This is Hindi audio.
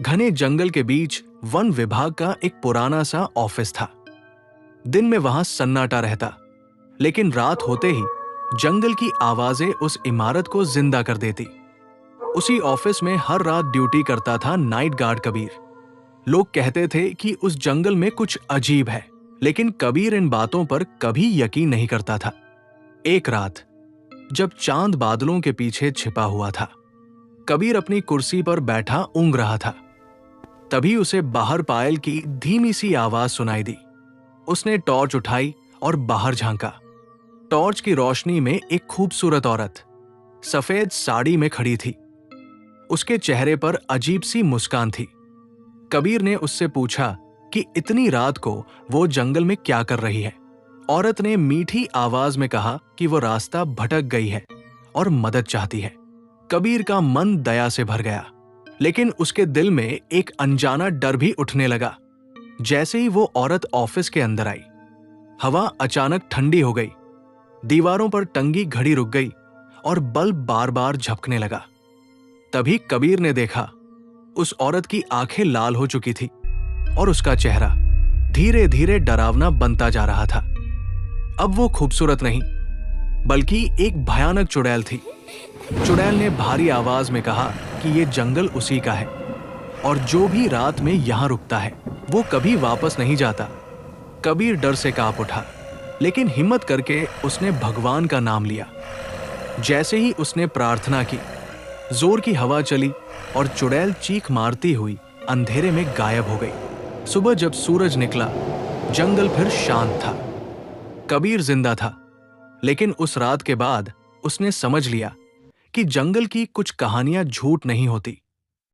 घने जंगल के बीच वन विभाग का एक पुराना सा ऑफिस था। दिन में वहां सन्नाटा रहता, लेकिन रात होते ही जंगल की आवाजें उस इमारत को जिंदा कर देती। उसी ऑफिस में हर रात ड्यूटी करता था नाइट गार्ड कबीर। लोग कहते थे कि उस जंगल में कुछ अजीब है, लेकिन कबीर इन बातों पर कभी यकीन नहीं करता था। एक रात जब चांद बादलों के पीछे छिपा हुआ था, कबीर अपनी कुर्सी पर बैठा ऊँघ रहा था। तभी उसे बाहर पायल की धीमी सी आवाज सुनाई दी। उसने टॉर्च उठाई और बाहर झांका। टॉर्च की रोशनी में एक खूबसूरत औरत सफेद साड़ी में खड़ी थी। उसके चेहरे पर अजीब सी मुस्कान थी। कबीर ने उससे पूछा कि इतनी रात को वो जंगल में क्या कर रही है। औरत ने मीठी आवाज में कहा कि वो रास्ता भटक गई है और मदद चाहती है। कबीर का मन दया से भर गया, लेकिन उसके दिल में एक अनजाना डर भी उठने लगा। जैसे ही वो औरत ऑफिस के अंदर आई, हवा अचानक ठंडी हो गई। दीवारों पर टंगी घड़ी रुक गई और बल्ब बार बार झपकने लगा। तभी कबीर ने देखा, उस औरत की आंखें लाल हो चुकी थी और उसका चेहरा धीरे धीरे डरावना बनता जा रहा था। अब वो खूबसूरत नहीं, बल्कि एक भयानक चुड़ैल थी। चुड़ैल ने भारी आवाज में कहा कि ये जंगल उसी का है और जो भी रात में यहां रुकता है वो कभी वापस नहीं जाता। कबीर डर से कांप उठा, लेकिन हिम्मत करके उसने भगवान का नाम लिया। जैसे ही उसने प्रार्थना की, जोर की हवा चली और चुड़ैल चीख मारती हुई अंधेरे में गायब हो गई। सुबह जब सूरज निकला, जंगल फिर शांत था। कबीर जिंदा था, लेकिन उस रात के बाद उसने समझ लिया कि जंगल की कुछ कहानियां झूठ नहीं होती।